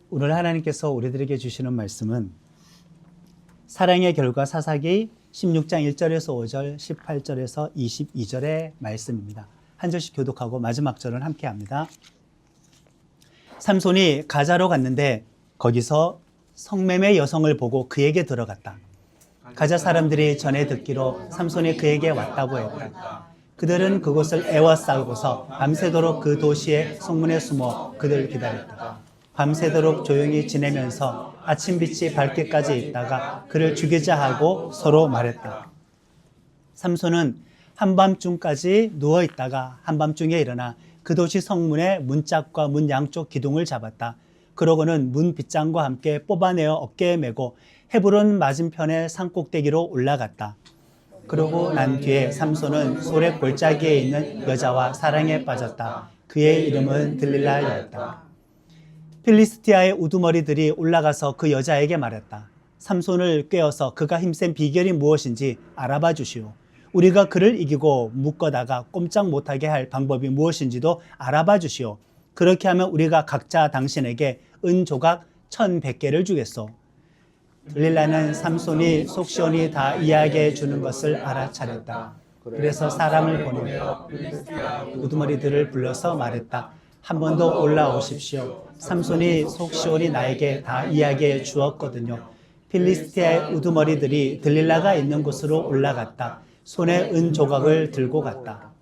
오늘 하나님께서 우리들에게 주시는 말씀은 사랑의 결과 사사기 16장 1절에서 5절, 18절에서 22절의 말씀입니다. 한 절씩 교독하고 마지막 절을 함께 합니다. 삼손이 가자로 갔는데 거기서 성매매 여성을 보고 그에게 들어갔다. 가자 사람들이 전에 듣기로 삼손이 그에게 왔다고 했다. 그들은 그곳을 에워싸고서 밤새도록 그 도시의 성문에 숨어 그들을 기다렸다. 밤새도록 조용히 지내면서 아침빛이 밝기까지 있다가 그를 죽이자 하고 서로 말했다. 삼손은 한밤중까지 누워있다가 한밤중에 일어나 그 도시 성문의 문짝과 문 양쪽 기둥을 잡았다. 그러고는 문 빗장과 함께 뽑아내어 어깨에 메고 헤브론 맞은편의 산꼭대기로 올라갔다. 그러고 난 뒤에 삼손은 소래 골짜기에 있는 여자와 사랑에 빠졌다. 그의 이름은 들릴라였다. 필리스티아의 우두머리들이 올라가서 그 여자에게 말했다. 삼손을 꿰어서 그가 힘센 비결이 무엇인지 알아봐 주시오. 우리가 그를 이기고 묶어다가 꼼짝 못하게 할 방법이 무엇인지도 알아봐 주시오. 그렇게 하면 우리가 각자 당신에게 은 조각 1,100개를 주겠소. 들릴라는 삼손이 속시원히 다 이야기해 주는 것을 알아차렸다. 그래서 사람을 보내어 우두머리들을 불러서 말했다. 한 번 더 올라오십시오. 삼손이 속시원히 나에게 다 이야기해 주었거든요. 필리스티아의 우두머리들이 들릴라가 있는 곳으로 올라갔다. 손에 은 조각을 들고 갔다.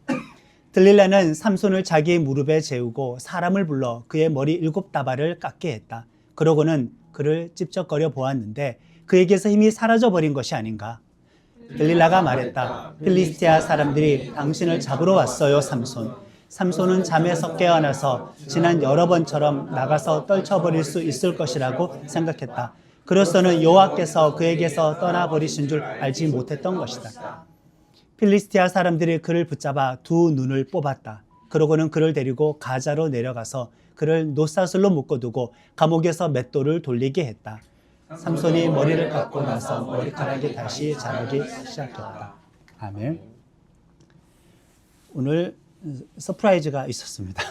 들릴라는 삼손을 자기 무릎에 재우고 사람을 불러 그의 머리 7다발을 깎게 했다. 그러고는 그를 찝쩍거려 보았는데 그에게서 힘이 사라져버린 것이 아닌가. 들릴라가 말했다. 필리스티아 사람들이 당신을 잡으러 왔어요, 삼손. 삼손은 잠에서 깨어나서 지난 여러 번처럼 나가서 떨쳐버릴 수 있을 것이라고 생각했다. 그로서는 여호와께서 그에게서 떠나버리신 줄 알지 못했던 것이다. 필리스티아 사람들이 그를 붙잡아 두 눈을 뽑았다. 그러고는 그를 데리고 가자로 내려가서 그를 노사슬로 묶어두고 감옥에서 맷돌을 돌리게 했다. 삼손이 머리를 깎고 나서 머리카락이 다시 자라기 시작했다. 아멘. 오늘 서프라이즈가 있었습니다.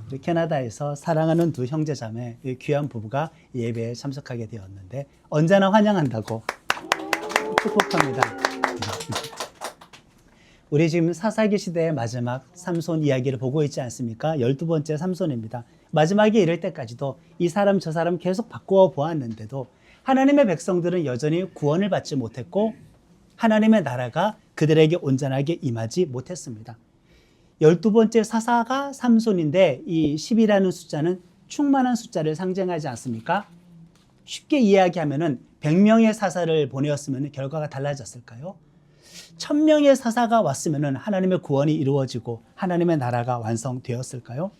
우리 캐나다에서 사랑하는 두 형제자매 귀한 부부가 예배에 참석하게 되었는데 언제나 환영한다고 축복합니다. 우리 지금 사사기 시대의 마지막 삼손 이야기를 보고 있지 않습니까? 12번째 삼손입니다. 마지막에 이를 때까지도 이 사람 저 사람 계속 바꾸어 보았는데도 하나님의 백성들은 여전히 구원을 받지 못했고 하나님의 나라가 그들에게 온전하게 임하지 못했습니다. 12번째 사사가 삼손인데 이 10이라는 숫자는 충만한 숫자를 상징하지 않습니까? 쉽게 이야기하면 100명의 사사를 보내었으면 결과가 달라졌을까요? 1000명의 사사가 왔으면 하나님의 구원이 이루어지고 하나님의 나라가 완성되었을까요?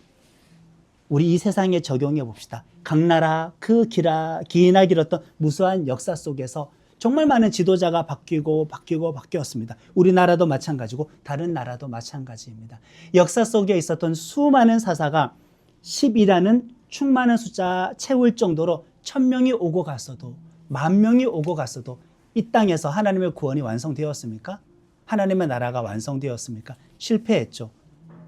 우리 이 세상에 적용해 봅시다. 각 나라 그 기나 길었던 무수한 역사 속에서 정말 많은 지도자가 바뀌었습니다. 우리나라도 마찬가지고 다른 나라도 마찬가지입니다. 역사 속에 있었던 수많은 사사가 10이라는 충만한 숫자 채울 정도로 1000명이 오고 갔어도 10,000명이 오고 갔어도 이 땅에서 하나님의 구원이 완성되었습니까? 하나님의 나라가 완성되었습니까? 실패했죠.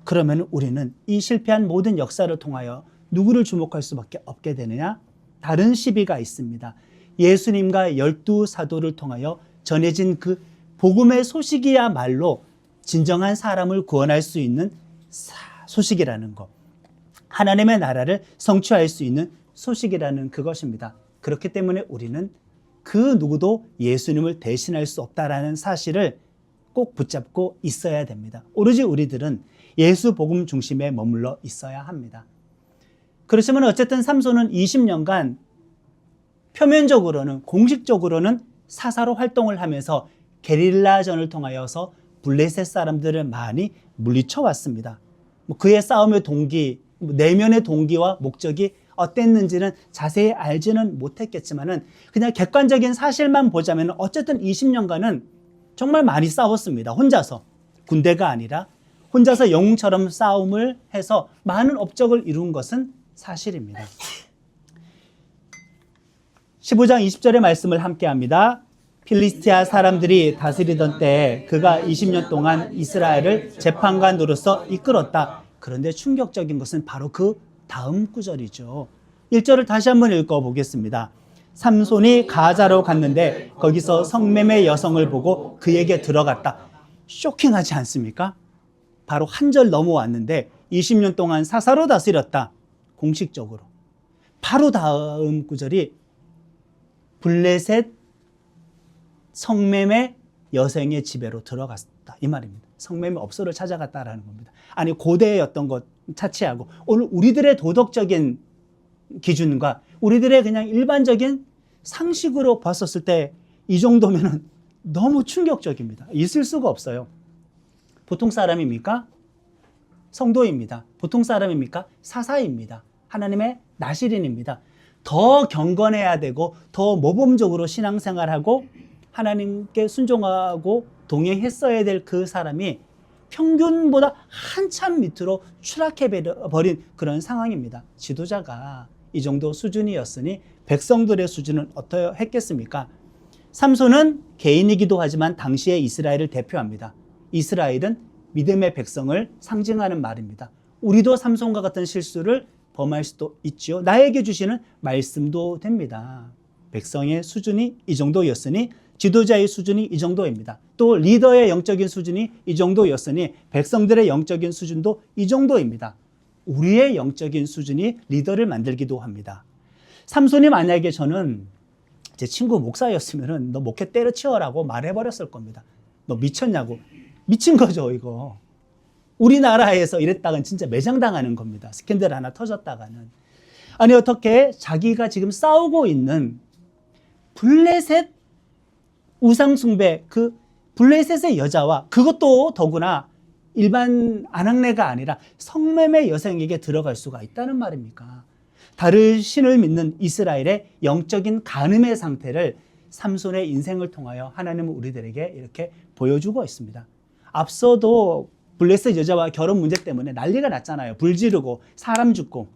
그러면 우리는 이 실패한 모든 역사를 통하여 누구를 주목할 수밖에 없게 되느냐? 다른 시비가 있습니다. 예수님과 12 사도를 통하여 전해진 그 복음의 소식이야말로 진정한 사람을 구원할 수 있는 소식이라는 것. 하나님의 나라를 성취할 수 있는 소식이라는 그것입니다. 그렇기 때문에 우리는 그 누구도 예수님을 대신할 수 없다라는 사실을 꼭 붙잡고 있어야 됩니다. 오로지 우리들은 예수 복음 중심에 머물러 있어야 합니다. 그렇지만 어쨌든 삼손은 20년간 표면적으로는 공식적으로는 사사로 활동을 하면서 게릴라전을 통하여서 블레셋 사람들을 많이 물리쳐 왔습니다. 그의 싸움의 동기, 내면의 동기와 목적이 어땠는지는 자세히 알지는 못했겠지만은 그냥 객관적인 사실만 보자면 어쨌든 20년간은 정말 많이 싸웠습니다. 혼자서. 군대가 아니라 혼자서 영웅처럼 싸움을 해서 많은 업적을 이룬 것은 사실입니다. 15장 20절의 말씀을 함께 합니다. 필리스티아 사람들이 다스리던 때에 그가 20년 동안 이스라엘을 재판관으로서 이끌었다. 그런데 충격적인 것은 바로 그 다음 구절이죠. 1절을 다시 한번 읽어보겠습니다. 삼손이 가자로 갔는데 거기서 성매매 여성을 보고 그에게 들어갔다. 쇼킹하지 않습니까? 바로 한 절 넘어왔는데 20년 동안 사사로 다스렸다. 공식적으로. 바로 다음 구절이 블레셋 성매매 여성의 집에로 들어갔다. 이 말입니다. 성매매 업소를 찾아갔다라는 겁니다. 아니 고대의 어떤 것 차치하고 오늘 우리들의 도덕적인 기준과 우리들의 그냥 일반적인 상식으로 봤었을 때 이 정도면은 너무 충격적입니다. 있을 수가 없어요. 보통 사람입니까? 성도입니다. 보통 사람입니까? 사사입니다. 하나님의 나시린입니다. 더 경건해야 되고 더 모범적으로 신앙생활하고 하나님께 순종하고 동행했어야 될 그 사람이 평균보다 한참 밑으로 추락해버린 그런 상황입니다. 지도자가 이 정도 수준이었으니 백성들의 수준은 어떠했겠습니까? 삼손은 개인이기도 하지만 당시의 이스라엘을 대표합니다. 이스라엘은 믿음의 백성을 상징하는 말입니다. 우리도 삼손과 같은 실수를 범할 수도 있죠. 나에게 주시는 말씀도 됩니다. 백성의 수준이 이 정도였으니 지도자의 수준이 이 정도입니다. 또 리더의 영적인 수준이 이 정도였으니 백성들의 영적인 수준도 이 정도입니다. 우리의 영적인 수준이 리더를 만들기도 합니다. 삼손이 만약에 저는 제 친구 목사였으면 너 목회 때려치워라고 말해버렸을 겁니다. 너 미쳤냐고. 미친 거죠 이거. 우리나라에서 이랬다간 진짜 매장당하는 겁니다. 스캔들 하나 터졌다가는. 아니 어떻게 자기가 지금 싸우고 있는 블레셋 우상숭배 그 블레셋의 여자와 그것도 더구나 일반 아낙네가 아니라 성매매 여성에게 들어갈 수가 있다는 말입니까? 다른 신을 믿는 이스라엘의 영적인 간음의 상태를 삼손의 인생을 통하여 하나님은 우리들에게 이렇게 보여주고 있습니다. 앞서도 블레셋 여자와 결혼 문제 때문에 난리가 났잖아요. 불 지르고 사람 죽고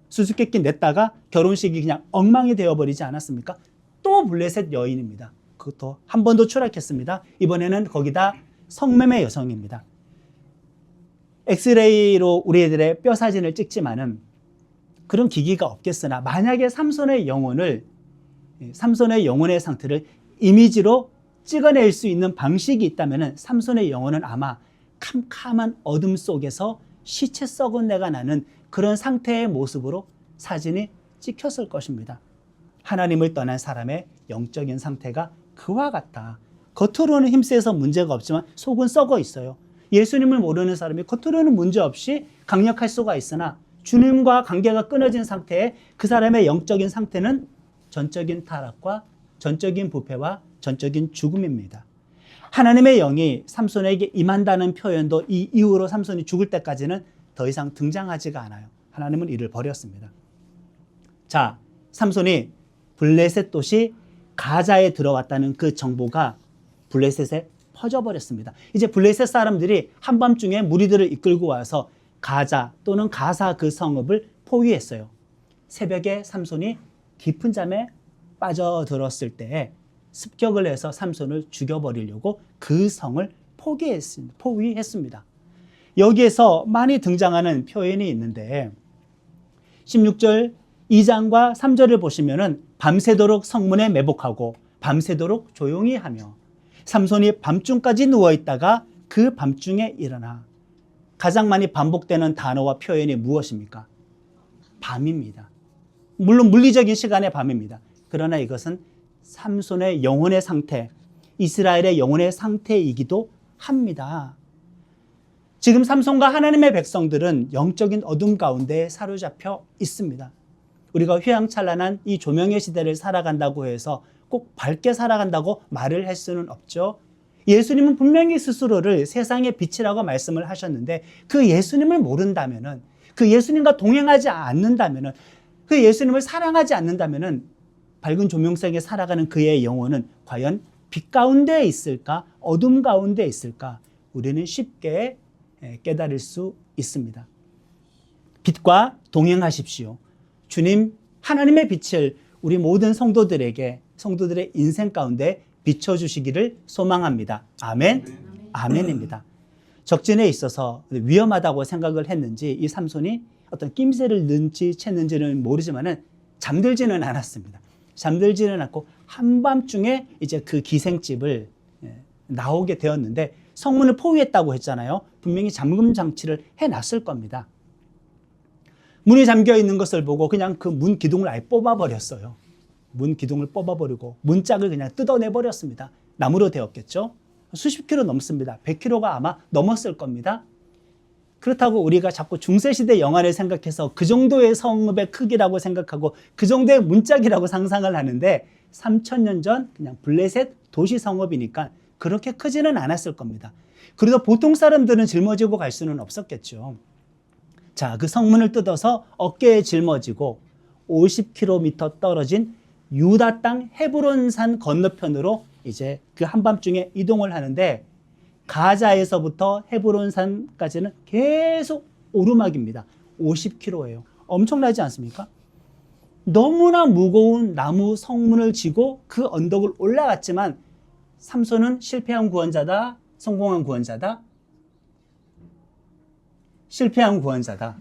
수수께끼 냈다가 결혼식이 그냥 엉망이 되어버리지 않았습니까? 또 블레셋 여인입니다. 그것도 한 번 더 추락했습니다. 이번에는 거기다 성매매 여성입니다. 엑스레이로 우리들의 뼈 사진을 찍지만은 그런 기기가 없겠으나 만약에 삼손의 영혼의 상태를 이미지로 찍어낼 수 있는 방식이 있다면 삼손의 영혼은 아마 캄캄한 어둠 속에서 시체 썩은 내가 나는 그런 상태의 모습으로 사진이 찍혔을 것입니다. 하나님을 떠난 사람의 영적인 상태가 그와 같다. 겉으로는 힘세서 문제가 없지만 속은 썩어 있어요. 예수님을 모르는 사람이 겉으로는 문제 없이 강력할 수가 있으나 주님과 관계가 끊어진 상태에 그 사람의 영적인 상태는 전적인 타락과 전적인 부패와 전적인 죽음입니다. 하나님의 영이 삼손에게 임한다는 표현도 이 이후로 삼손이 죽을 때까지는 더 이상 등장하지가 않아요. 하나님은 이를 버렸습니다. 자, 삼손이 블레셋 도시 가자에 들어왔다는 그 정보가 블레셋에 퍼져버렸습니다. 이제 블레셋 사람들이 한밤중에 무리들을 이끌고 와서 가자 또는 가사 그 성읍을 포위했어요. 새벽에 삼손이 깊은 잠에 빠져들었을 때에 습격을 해서 삼손을 죽여버리려고 그 성을 포위했습니다. 여기에서 많이 등장하는 표현이 있는데 16절 2장과 3절을 보시면은 밤새도록 성문에 매복하고 밤새도록 조용히 하며 삼손이 밤중까지 누워있다가 그 밤중에 일어나. 가장 많이 반복되는 단어와 표현이 무엇입니까? 밤입니다. 물론 물리적인 시간의 밤입니다. 그러나 이것은 삼손의 영혼의 상태, 이스라엘의 영혼의 상태이기도 합니다. 지금 삼손과 하나님의 백성들은 영적인 어둠 가운데 사로잡혀 있습니다. 우리가 휘황찬란한 이 조명의 시대를 살아간다고 해서 꼭 밝게 살아간다고 말을 할 수는 없죠. 예수님은 분명히 스스로를 세상의 빛이라고 말씀을 하셨는데 그 예수님을 모른다면은, 그 예수님과 동행하지 않는다면은, 그 예수님을 사랑하지 않는다면은 밝은 조명 속에 살아가는 그의 영혼은 과연 빛 가운데 있을까? 어둠 가운데 있을까? 우리는 쉽게 깨달을 수 있습니다. 빛과 동행하십시오. 주님 하나님의 빛을 우리 모든 성도들에게, 성도들의 인생 가운데 비춰주시기를 소망합니다. 아멘? 아멘입니다. 적진에 있어서 위험하다고 생각을 했는지 이 삼손이 어떤 낌새를 눈치챘는지는 모르지만은 잠들지는 않았습니다. 잠들지는 않고 한밤중에 이제 그 기생집을 나오게 되었는데 성문을 포위했다고 했잖아요. 분명히 잠금 장치를 해놨을 겁니다. 문이 잠겨 있는 것을 보고 그냥 그 문 기둥을 아예 뽑아버렸어요. 문 기둥을 뽑아버리고 문짝을 그냥 뜯어내버렸습니다. 나무로 되었겠죠. 수십 킬로 넘습니다. 100킬로가 아마 넘었을 겁니다. 그렇다고 우리가 자꾸 중세시대 영화를 생각해서 그 정도의 성읍의 크기라고 생각하고 그 정도의 문짝이라고 상상을 하는데 3000년 전 그냥 블레셋 도시 성읍이니까 그렇게 크지는 않았을 겁니다. 그래도 보통 사람들은 짊어지고 갈 수는 없었겠죠. 자, 그 성문을 뜯어서 어깨에 짊어지고 50km 떨어진 유다 땅 헤브론산 건너편으로 이제 그 한밤중에 이동을 하는데 가자에서부터 헤브론산까지는 계속 오르막입니다. 50km예요. 엄청나지 않습니까? 너무나 무거운 나무 성문을 지고 그 언덕을 올라갔지만 삼손은 실패한 구원자다, 성공한 구원자다? 실패한 구원자다.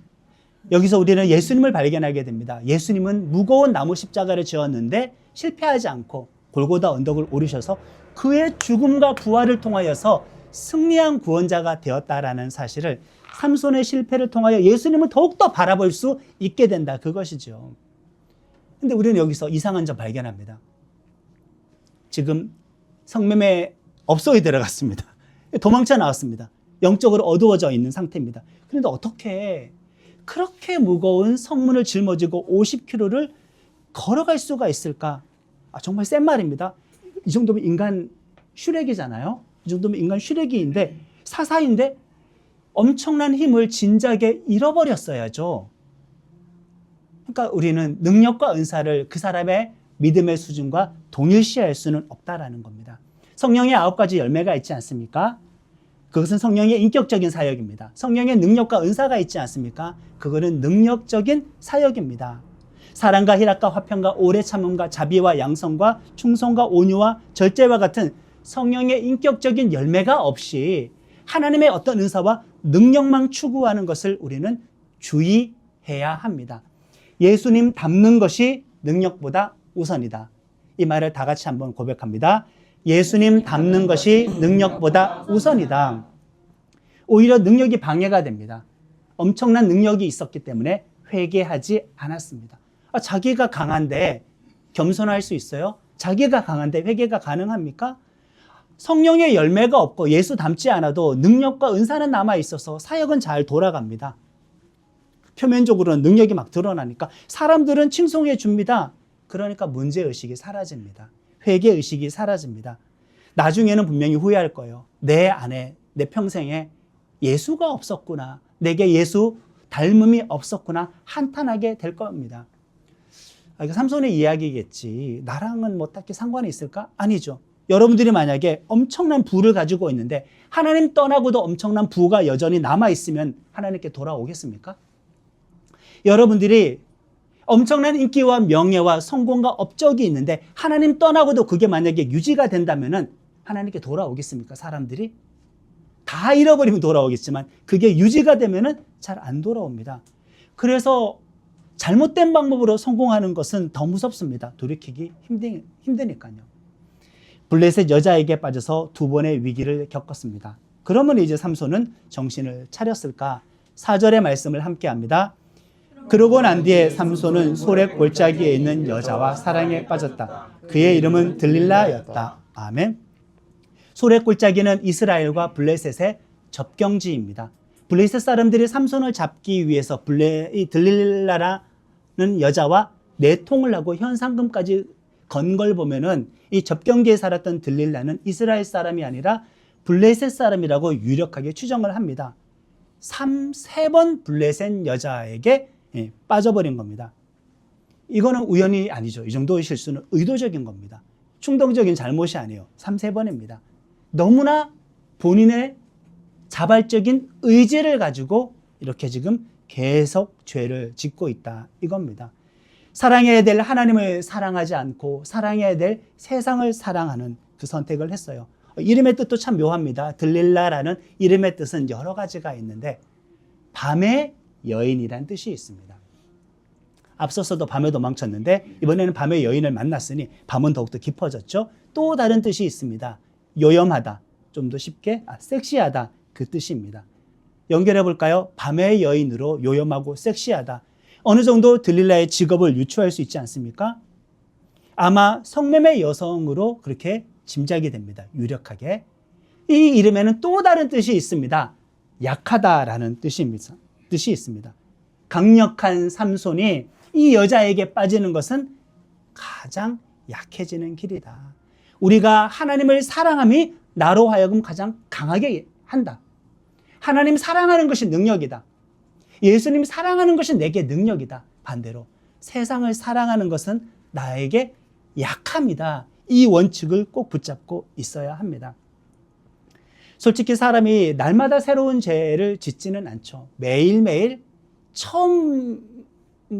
여기서 우리는 예수님을 발견하게 됩니다. 예수님은 무거운 나무 십자가를 지었는데 실패하지 않고 골고다 언덕을 오르셔서 그의 죽음과 부활을 통하여서 승리한 구원자가 되었다라는 사실을 삼손의 실패를 통하여 예수님을 더욱더 바라볼 수 있게 된다. 그것이죠. 근데 우리는 여기서 이상한 점 발견합니다. 지금 성매매 업소에 들어갔습니다. 도망쳐 나왔습니다. 영적으로 어두워져 있는 상태입니다. 그런데 어떻게 그렇게 무거운 성문을 짊어지고 50km를 걸어갈 수가 있을까? 정말 센 말입니다. 이 정도면 인간 슈렉이잖아요. 이 정도면 인간 슈렉이인데 사사인데 엄청난 힘을 진작에 잃어버렸어야죠. 그러니까 우리는 능력과 은사를 그 사람의 믿음의 수준과 동일시할 수는 없다라는 겁니다. 성령의 9가지 열매가 있지 않습니까? 그것은 성령의 인격적인 사역입니다. 성령의 능력과 은사가 있지 않습니까? 그거는 능력적인 사역입니다. 사랑과 희락과 화평과 오래 참음과 자비와 양성과 충성과 온유와 절제와 같은 성령의 인격적인 열매가 없이 하나님의 어떤 은사와 능력만 추구하는 것을 우리는 주의해야 합니다. 예수님 닮는 것이 능력보다 우선이다. 이 말을 다 같이 한번 고백합니다. 예수님 닮는 것이 능력보다 우선이다. 오히려 능력이 방해가 됩니다. 엄청난 능력이 있었기 때문에 회개하지 않았습니다. 자기가 강한데 겸손할 수 있어요? 자기가 강한데 회개가 가능합니까? 성령의 열매가 없고 예수 닮지 않아도 능력과 은사는 남아있어서 사역은 잘 돌아갑니다. 표면적으로는 능력이 막 드러나니까 사람들은 칭송해 줍니다. 그러니까 문제의식이 사라집니다. 회개의식이 사라집니다. 나중에는 분명히 후회할 거예요. 내 안에, 내 평생에 예수가 없었구나. 내게 예수 닮음이 없었구나. 한탄하게 될 겁니다. 이거 삼손의 이야기겠지. 나랑은 뭐 딱히 상관이 있을까? 아니죠. 여러분들이 만약에 엄청난 부를 가지고 있는데 하나님 떠나고도 엄청난 부가 여전히 남아있으면 하나님께 돌아오겠습니까? 여러분들이 엄청난 인기와 명예와 성공과 업적이 있는데 하나님 떠나고도 그게 만약에 유지가 된다면 하나님께 돌아오겠습니까? 사람들이? 다 잃어버리면 돌아오겠지만 그게 유지가 되면 잘 안 돌아옵니다. 그래서 잘못된 방법으로 성공하는 것은 더 무섭습니다. 돌이키기 힘드니까요. 블레셋 여자에게 빠져서 2번의 위기를 겪었습니다. 그러면 이제 삼손은 정신을 차렸을까? 4절의 말씀을 함께 합니다. 그러고 난 뒤에 삼손은 소렛 골짜기에 있는 여자와 사랑에 빠졌다. 그의 이름은 들릴라였다. 아멘. 소렛 골짜기는 이스라엘과 블레셋의 접경지입니다. 블레셋 사람들이 삼손을 잡기 위해서 이 들릴라라는 여자와 내통을 하고 현상금까지 건 걸 보면은 이 접경지에 살았던 들릴라는 이스라엘 사람이 아니라 블레셋 사람이라고 유력하게 추정을 합니다. 3번 블레셋 여자에게 빠져버린 겁니다. 이거는 우연이 아니죠. 이 정도의 실수는 의도적인 겁니다. 충동적인 잘못이 아니에요. 3번입니다. 너무나 본인의 자발적인 의지를 가지고 이렇게 지금 계속 죄를 짓고 있다. 이겁니다. 사랑해야 될 하나님을 사랑하지 않고 사랑해야 될 세상을 사랑하는 그 선택을 했어요. 이름의 뜻도 참 묘합니다. 들릴라라는 이름의 뜻은 여러 가지가 있는데 밤에 여인이란 뜻이 있습니다. 앞서서도 밤에 도망쳤는데 이번에는 밤에 여인을 만났으니 밤은 더욱더 깊어졌죠. 또 다른 뜻이 있습니다. 요염하다, 좀 더 쉽게 섹시하다, 그 뜻입니다. 연결해 볼까요? 밤의 여인으로 요염하고 섹시하다. 어느 정도 들릴라의 직업을 유추할 수 있지 않습니까? 아마 성매매 여성으로 그렇게 짐작이 됩니다. 유력하게. 이 이름에는 또 다른 뜻이 있습니다. 약하다라는 뜻이 있습니다. 강력한 삼손이 이 여자에게 빠지는 것은 가장 약해지는 길이다. 우리가 하나님을 사랑함이 나로 하여금 가장 강하게 한다. 하나님 사랑하는 것이 능력이다. 예수님 사랑하는 것이 내게 능력이다. 반대로 세상을 사랑하는 것은 나에게 약함이다. 이 원칙을 꼭 붙잡고 있어야 합니다. 솔직히 사람이 날마다 새로운 죄를 짓지는 않죠. 매일매일 처음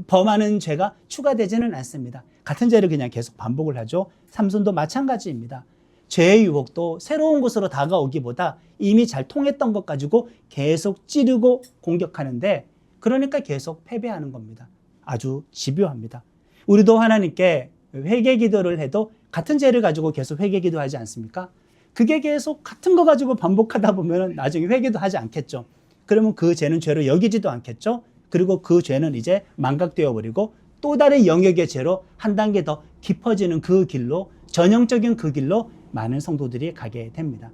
범하는 죄가 추가되지는 않습니다. 같은 죄를 그냥 계속 반복을 하죠. 삼손도 마찬가지입니다. 죄의 유혹도 새로운 곳으로 다가오기보다 이미 잘 통했던 것 가지고 계속 찌르고 공격하는데, 그러니까 계속 패배하는 겁니다. 아주 집요합니다. 우리도 하나님께 회개 기도를 해도 같은 죄를 가지고 계속 회개 기도하지 않습니까? 그게 계속 같은 거 가지고 반복하다 보면 나중에 회개도 하지 않겠죠. 그러면 그 죄는 죄로 여기지도 않겠죠. 그리고 그 죄는 이제 망각되어 버리고 또 다른 영역의 죄로 한 단계 더 깊어지는 그 길로, 전형적인 그 길로 많은 성도들이 가게 됩니다.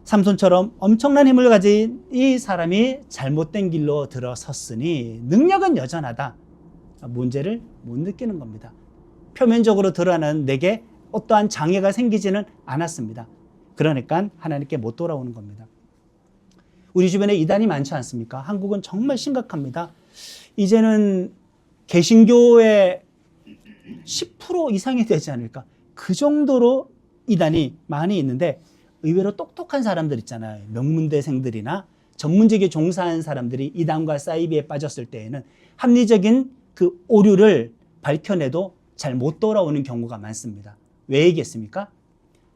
삼손처럼 엄청난 힘을 가진 이 사람이 잘못된 길로 들어섰으니 능력은 여전하다. 문제를 못 느끼는 겁니다. 표면적으로 드러나는 내게 어떠한 장애가 생기지는 않았습니다. 그러니까 하나님께 못 돌아오는 겁니다. 우리 주변에 이단이 많지 않습니까? 한국은 정말 심각합니다. 이제는 개신교의 10% 이상이 되지 않을까? 그 정도로 이단이 많이 있는데, 의외로 똑똑한 사람들 있잖아요. 명문대생들이나 전문직에 종사한 사람들이 이단과 사이비에 빠졌을 때에는 합리적인 그 오류를 밝혀내도 잘 못 돌아오는 경우가 많습니다. 왜이겠습니까?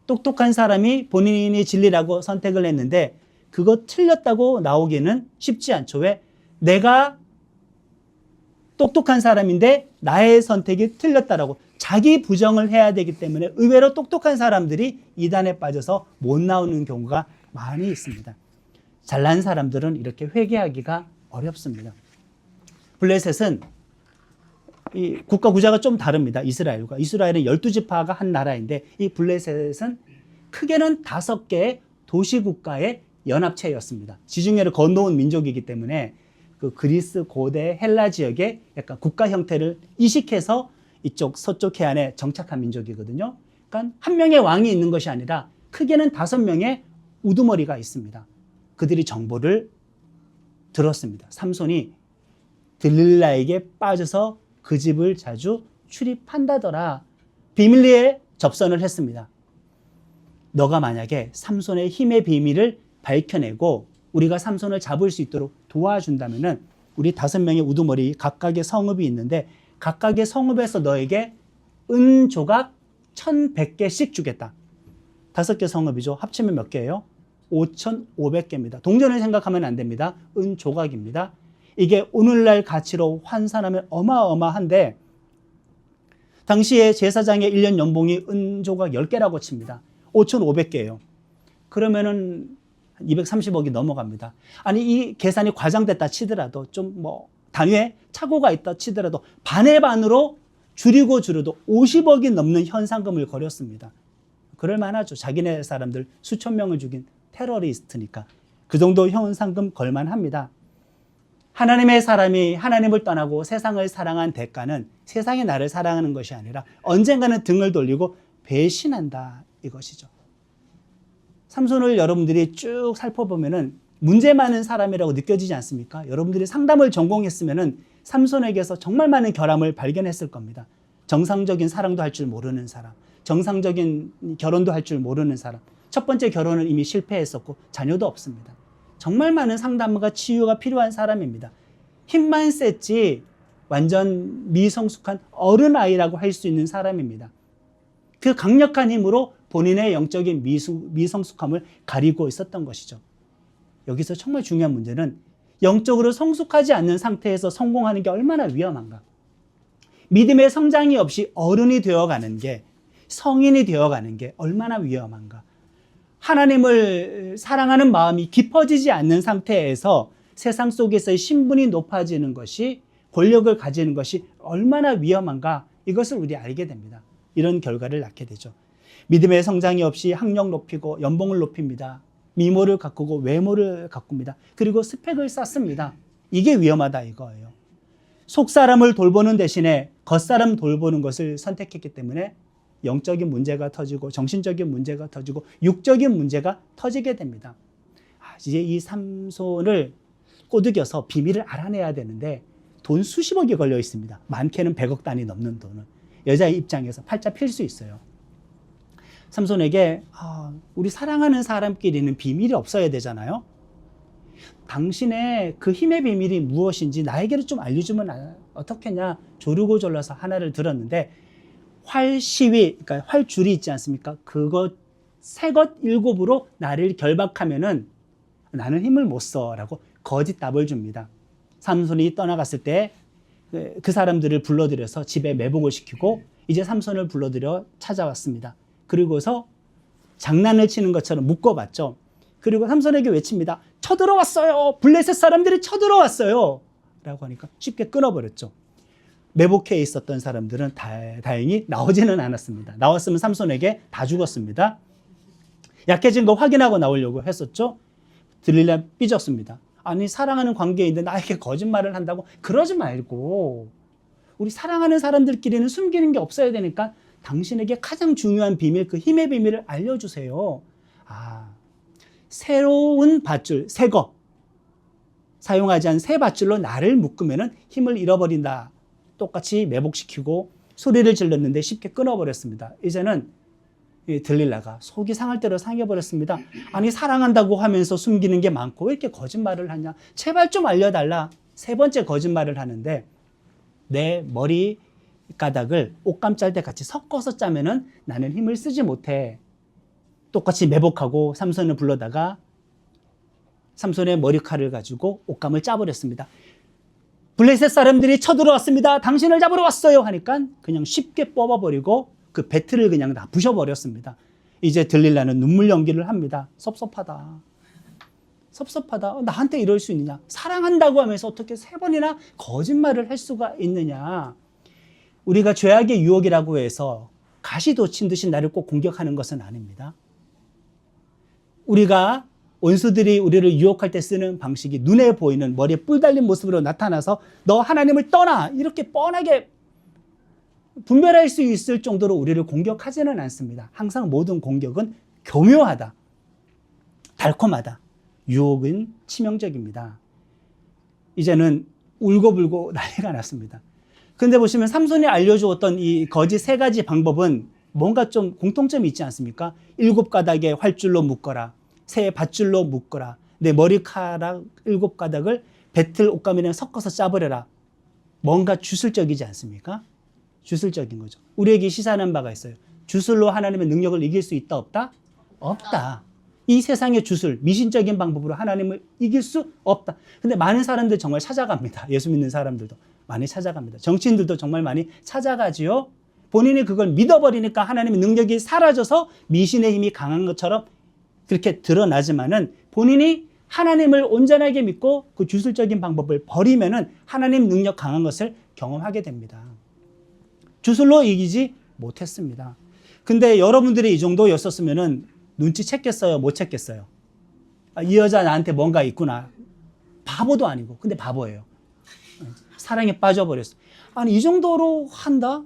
똑똑한 사람이 본인이 진리라고 선택을 했는데 그거 틀렸다고 나오기는 쉽지 않죠. 왜? 내가 똑똑한 사람인데 나의 선택이 틀렸다라고 자기 부정을 해야 되기 때문에 의외로 똑똑한 사람들이 이단에 빠져서 못 나오는 경우가 많이 있습니다. 잘난 사람들은 이렇게 회개하기가 어렵습니다. 블레셋은 이 국가 구조가 좀 다릅니다. 이스라엘과. 이스라엘은 12지파가 한 나라인데 이 블레셋은 크게는 5개의 도시국가의 연합체였습니다. 지중해를 건너온 민족이기 때문에 그 그리스 고대 헬라 지역의 약간 국가 형태를 이식해서 이쪽 서쪽 해안에 정착한 민족이거든요. 그러니까 한 명의 왕이 있는 것이 아니라 크게는 5명의 우두머리가 있습니다. 그들이 정보를 들었습니다. 삼손이 들릴라에게 빠져서 그 집을 자주 출입한다더라. 비밀리에 접선을 했습니다. 너가 만약에 삼손의 힘의 비밀을 밝혀내고 우리가 삼손을 잡을 수 있도록 도와준다면은 우리 5명의 우두머리 각각의 성읍이 있는데 각각의 성읍에서 너에게 은 조각 1,100개씩 주겠다. 5개 성읍이죠. 합치면 몇 개예요? 5,500개입니다. 동전을 생각하면 안 됩니다. 은 조각입니다. 이게 오늘날 가치로 환산하면 어마어마한데 당시에 제사장의 1년 연봉이 은 조각 10개라고 칩니다. 5,500개예요. 그러면은 230억이 넘어갑니다. 아니 이 계산이 과장됐다 치더라도 좀 단위에 착오가 있다 치더라도 반의 반으로 줄여도 50억이 넘는 현상금을 거렸습니다. 그럴 만하죠. 자기네 사람들 수천 명을 죽인 테러리스트니까 그 정도 현상금 걸만합니다. 하나님의 사람이 하나님을 떠나고 세상을 사랑한 대가는 세상이 나를 사랑하는 것이 아니라 언젠가는 등을 돌리고 배신한다 이것이죠. 삼손을 여러분들이 쭉 살펴보면은 문제 많은 사람이라고 느껴지지 않습니까? 여러분들이 상담을 전공했으면은 삼손에게서 정말 많은 결함을 발견했을 겁니다. 정상적인 사랑도 할 줄 모르는 사람, 정상적인 결혼도 할 줄 모르는 사람, 첫 번째 결혼은 이미 실패했었고 자녀도 없습니다. 정말 많은 상담과 치유가 필요한 사람입니다. 힘만 셌지 완전 미성숙한 어른아이라고 할 수 있는 사람입니다. 그 강력한 힘으로 본인의 영적인 미성숙함을 가리고 있었던 것이죠. 여기서 정말 중요한 문제는 영적으로 성숙하지 않는 상태에서 성공하는 게 얼마나 위험한가. 믿음의 성장이 없이 어른이 되어가는 게, 성인이 되어가는 게 얼마나 위험한가. 하나님을 사랑하는 마음이 깊어지지 않는 상태에서 세상 속에서의 신분이 높아지는 것이, 권력을 가지는 것이 얼마나 위험한가, 이것을 우리 알게 됩니다. 이런 결과를 낳게 되죠. 믿음의 성장이 없이 학력 높이고 연봉을 높입니다. 미모를 가꾸고 외모를 가꿉니다. 그리고 스펙을 쌓습니다. 이게 위험하다 이거예요. 속사람을 돌보는 대신에 겉사람 돌보는 것을 선택했기 때문에 영적인 문제가 터지고 정신적인 문제가 터지고 육적인 문제가 터지게 됩니다. 이제 이 삼손을 꼬드겨서 비밀을 알아내야 되는데 돈 수십억이 걸려 있습니다. 많게는 100억 단위 넘는 돈을. 여자의 입장에서 팔자 필 수 있어요. 삼손에게 우리 사랑하는 사람끼리는 비밀이 없어야 되잖아요. 당신의 그 힘의 비밀이 무엇인지 나에게도 좀 알려주면 어떻겠냐. 조르고 졸라서 하나를 들었는데 활시위, 그러니까 활줄이 있지 않습니까? 그것 새것 7으로 나를 결박하면은 나는 힘을 못 써라고 거짓 답을 줍니다. 삼손이 떠나갔을 때 그 사람들을 불러들여서 집에 매복을 시키고 이제 삼손을 불러들여 찾아왔습니다. 그리고서 장난을 치는 것처럼 묶어봤죠. 그리고 삼손에게 외칩니다. 쳐들어왔어요. 블레셋 사람들이 쳐들어왔어요. 라고 하니까 쉽게 끊어버렸죠. 매복해 있었던 사람들은 다행히 나오지는 않았습니다. 나왔으면 삼손에게 다 죽었습니다. 약해진 거 확인하고 나오려고 했었죠. 들릴라 삐졌습니다. 아니 사랑하는 관계인데 나에게 거짓말을 한다고? 그러지 말고 우리 사랑하는 사람들끼리는 숨기는 게 없어야 되니까 당신에게 가장 중요한 비밀, 그 힘의 비밀을 알려주세요. 새로운 밧줄, 새거 사용하지 않은 새 밧줄로 나를 묶으면 힘을 잃어버린다. 똑같이 매복시키고 소리를 질렀는데 쉽게 끊어버렸습니다. 이제는 들릴라가 속이 상할 대로 상해버렸습니다. 아니 사랑한다고 하면서 숨기는 게 많고 왜 이렇게 거짓말을 하냐. 제발 좀 알려달라. 3번째 거짓말을 하는데 내 머리 가닥을 옷감 짤 때 같이 섞어서 짜면은 나는 힘을 쓰지 못해. 똑같이 매복하고 삼손을 불러다가 삼손의 머리칼을 가지고 옷감을 짜버렸습니다. 블레셋 사람들이 쳐들어왔습니다. 당신을 잡으러 왔어요. 하니까 그냥 쉽게 뽑아버리고 그 배틀을 그냥 다 부셔버렸습니다. 이제 들릴라는 눈물 연기를 합니다. 섭섭하다. 섭섭하다. 나한테 이럴 수 있느냐. 사랑한다고 하면서 어떻게 3번이나 거짓말을 할 수가 있느냐. 우리가 죄악의 유혹이라고 해서 가시돋친 듯이 나를 꼭 공격하는 것은 아닙니다. 우리가 원수들이 우리를 유혹할 때 쓰는 방식이 눈에 보이는 머리에 뿔 달린 모습으로 나타나서 너 하나님을 떠나 이렇게 뻔하게 분별할 수 있을 정도로 우리를 공격하지는 않습니다. 항상 모든 공격은 교묘하다, 달콤하다, 유혹은 치명적입니다. 이제는 울고불고 난리가 났습니다. 근데 보시면 삼손이 알려주었던 이 거짓 3가지 방법은 뭔가 좀 공통점이 있지 않습니까? 7가닥에 활줄로 묶어라, 새 밧줄로 묶어라, 내 머리카락 7가닥을 배틀 옷감이랑 섞어서 짜버려라. 뭔가 주술적이지 않습니까? 주술적인 거죠. 우리에게 시사하는 바가 있어요. 주술로 하나님의 능력을 이길 수 있다 없다? 없다. 이 세상의 주술, 미신적인 방법으로 하나님을 이길 수 없다. 근데 많은 사람들 정말 찾아갑니다. 예수 믿는 사람들도 많이 찾아갑니다. 정치인들도 정말 많이 찾아가지요. 본인이 그걸 믿어버리니까 하나님의 능력이 사라져서 미신의 힘이 강한 것처럼 그렇게 드러나지만은 본인이 하나님을 온전하게 믿고 그 주술적인 방법을 버리면은 하나님 능력 강한 것을 경험하게 됩니다. 주술로 이기지 못했습니다. 근데 여러분들이 이 정도였었으면은 눈치챘겠어요? 못 챘겠어요? 이 여자 나한테 뭔가 있구나. 바보도 아니고. 근데 바보예요. 사랑에 빠져버렸어. 아니, 이 정도로 한다?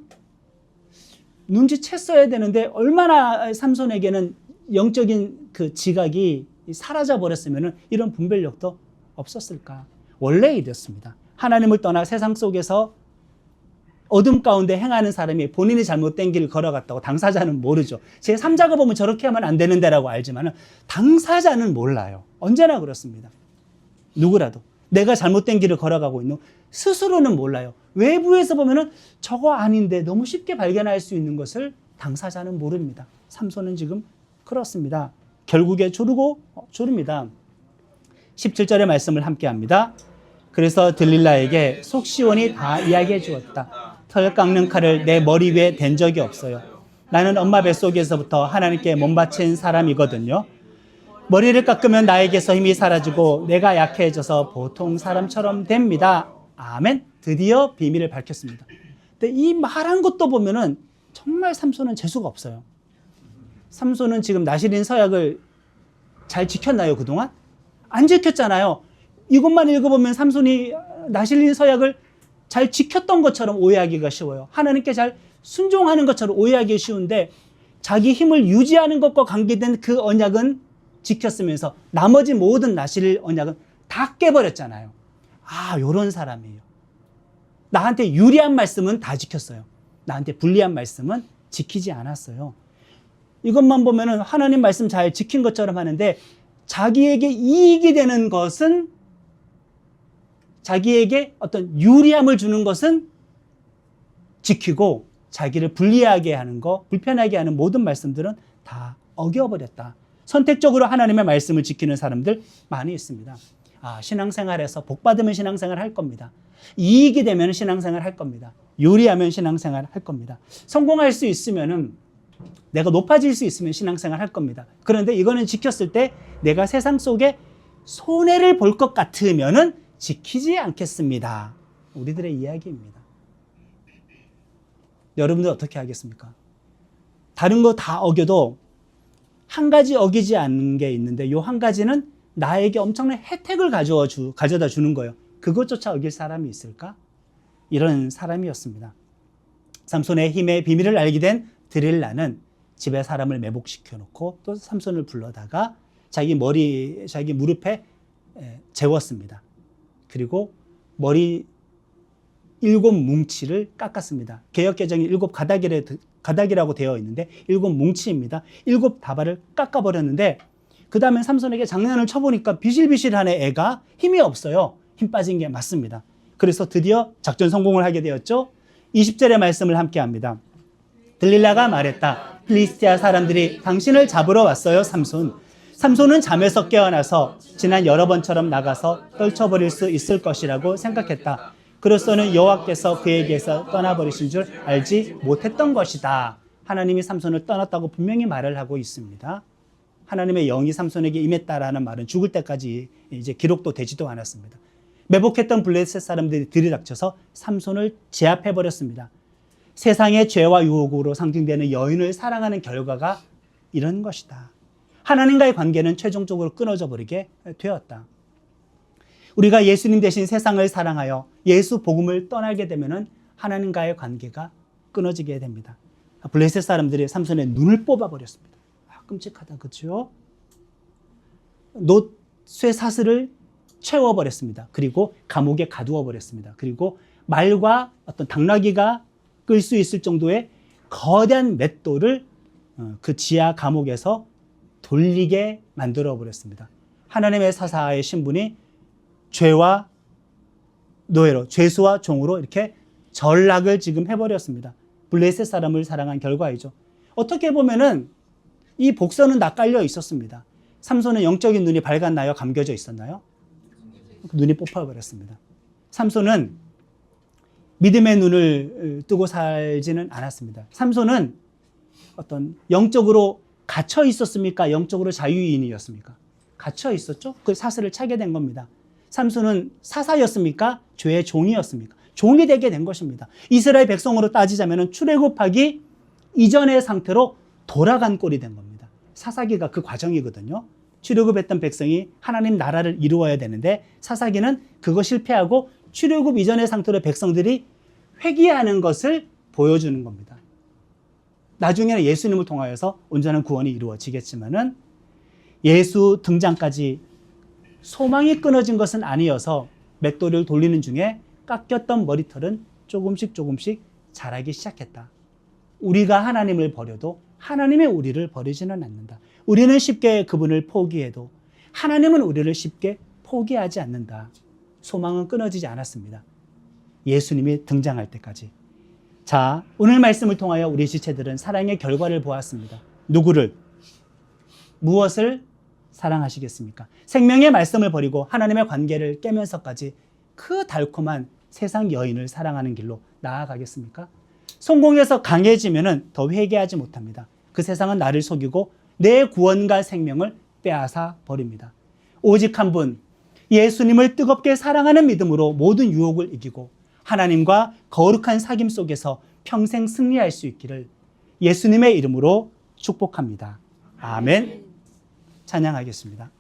눈치챘어야 되는데 얼마나 삼손에게는 영적인 그 지각이 사라져 버렸으면은 이런 분별력도 없었을까? 원래 이랬습니다. 하나님을 떠나 세상 속에서 어둠 가운데 행하는 사람이 본인이 잘못된 길을 걸어갔다고 당사자는 모르죠. 제 3자가 보면 저렇게 하면 안 되는데라고 알지만 당사자는 몰라요. 언제나 그렇습니다. 누구라도 내가 잘못된 길을 걸어가고 있는 스스로는 몰라요. 외부에서 보면 저거 아닌데 너무 쉽게 발견할 수 있는 것을 당사자는 모릅니다. 삼손은 지금 그렇습니다. 결국에 조릅니다. 17절의 말씀을 함께 합니다. 그래서 들릴라에게 속 시원히 다 이야기해 주었다. 털 깎는 칼을 내 머리 위에 댄 적이 없어요. 나는 엄마 뱃속에서부터 하나님께 몸바친 사람이거든요. 머리를 깎으면 나에게서 힘이 사라지고 내가 약해져서 보통 사람처럼 됩니다. 아멘. 드디어 비밀을 밝혔습니다. 근데 이 말한 것도 보면은 정말 삼손은 재수가 없어요. 삼손은 지금 나실인 서약을 잘 지켰나요, 그동안? 안 지켰잖아요. 이것만 읽어보면 삼손이 나실린 서약을 잘 지켰던 것처럼 오해하기가 쉬워요. 하나님께 잘 순종하는 것처럼 오해하기 쉬운데 자기 힘을 유지하는 것과 관계된 그 언약은 지켰으면서 나머지 모든 나실 언약은 다 깨버렸잖아요. 아, 요런 사람이에요. 나한테 유리한 말씀은 다 지켰어요. 나한테 불리한 말씀은 지키지 않았어요. 이것만 보면은 하나님 말씀 잘 지킨 것처럼 하는데 자기에게 이익이 되는 것은, 자기에게 어떤 유리함을 주는 것은 지키고 자기를 불리하게 하는 거, 불편하게 하는 모든 말씀들은 다 어겨버렸다. 선택적으로 하나님의 말씀을 지키는 사람들 많이 있습니다. 아, 신앙생활에서 복 받으면 신앙생활 할 겁니다. 이익이 되면 신앙생활 할 겁니다. 유리하면 신앙생활 할 겁니다. 성공할 수 있으면은, 내가 높아질 수 있으면 신앙생활 할 겁니다. 그런데 이거는 지켰을 때 내가 세상 속에 손해를 볼 것 같으면은 지키지 않겠습니다. 우리들의 이야기입니다. 여러분들 어떻게 하겠습니까? 다른 거 다 어겨도 한 가지 어기지 않는 게 있는데 요 한 가지는 나에게 엄청난 혜택을 가져다 주는 거예요. 그것조차 어길 사람이 있을까? 이런 사람이었습니다. 삼손의 힘의 비밀을 알게 된 드릴라는 집에 사람을 매복시켜 놓고 또 삼손을 불러다가 자기 무릎에 재웠습니다. 그리고 머리 7뭉치를 깎았습니다. 개역개정이 7가닥이라고 되어 있는데 7뭉치입니다. 7다발을 깎아버렸는데 그 다음에 삼손에게 장난을 쳐보니까 비실비실하네. 애가 힘이 없어요. 힘 빠진 게 맞습니다. 그래서 드디어 작전 성공을 하게 되었죠. 20절의 말씀을 함께 합니다. 들릴라가 말했다. 필리스티아 사람들이 당신을 잡으러 왔어요, 삼손. 삼손은 잠에서 깨어나서 지난 여러 번처럼 나가서 떨쳐버릴 수 있을 것이라고 생각했다. 그로서는 여호와께서 그에게서 떠나버리신 줄 알지 못했던 것이다. 하나님이 삼손을 떠났다고 분명히 말을 하고 있습니다. 하나님의 영이 삼손에게 임했다라는 말은 죽을 때까지 이제 기록도 되지도 않았습니다. 매복했던 블레셋 사람들이 들이닥쳐서 삼손을 제압해버렸습니다. 세상의 죄와 유혹으로 상징되는 여인을 사랑하는 결과가 이런 것이다. 하나님과의 관계는 최종적으로 끊어져 버리게 되었다. 우리가 예수님 대신 세상을 사랑하여 예수 복음을 떠나게 되면은 하나님과의 관계가 끊어지게 됩니다. 블레셋 사람들이 삼손의 눈을 뽑아버렸습니다. 아, 끔찍하다, 그렇죠? 놋쇠 사슬을 채워버렸습니다. 그리고 감옥에 가두어 버렸습니다. 그리고 말과 어떤 당나귀가 끌 수 있을 정도의 거대한 맷돌을 그 지하 감옥에서 돌리게 만들어 버렸습니다. 하나님의 사사의 신분이 죄와 노예로, 죄수와 종으로 이렇게 전락을 지금 해버렸습니다. 블레셋 사람을 사랑한 결과이죠. 어떻게 보면은 이 복선은 낯갈려 있었습니다. 삼손은 영적인 눈이 밝았나요? 감겨져 있었나요? 눈이 뽑혀버렸습니다. 삼손은 믿음의 눈을 뜨고 살지는 않았습니다. 삼손은 어떤 영적으로 갇혀 있었습니까? 영적으로 자유인이었습니까? 갇혀 있었죠? 그 사슬을 차게 된 겁니다. 삼손은 사사였습니까? 죄의 종이었습니까? 종이 되게 된 것입니다. 이스라엘 백성으로 따지자면 출애굽하기 이전의 상태로 돌아간 꼴이 된 겁니다. 사사기가 그 과정이거든요. 출애굽했던 백성이 하나님 나라를 이루어야 되는데 사사기는 그거 실패하고 출애굽 이전의 상태로 백성들이 회개하는 것을 보여주는 겁니다. 나중에는 예수님을 통하여서 온전한 구원이 이루어지겠지만은 예수 등장까지 소망이 끊어진 것은 아니어서 맷돌을 돌리는 중에 깎였던 머리털은 조금씩 자라기 시작했다. 우리가 하나님을 버려도 하나님의 우리를 버리지는 않는다. 우리는 쉽게 그분을 포기해도 하나님은 우리를 쉽게 포기하지 않는다. 소망은 끊어지지 않았습니다. 예수님이 등장할 때까지. 자, 오늘 말씀을 통하여 우리 지체들은 사랑의 결과를 보았습니다. 누구를? 무엇을? 사랑하시겠습니까? 생명의 말씀을 버리고 하나님의 관계를 깨면서까지 그 달콤한 세상 여인을 사랑하는 길로 나아가겠습니까? 성공해서 강해지면 더 회개하지 못합니다. 그 세상은 나를 속이고 내 구원과 생명을 빼앗아 버립니다. 오직 한 분, 예수님을 뜨겁게 사랑하는 믿음으로 모든 유혹을 이기고 하나님과 거룩한 사귐 속에서 평생 승리할 수 있기를 예수님의 이름으로 축복합니다. 아멘. 찬양하겠습니다.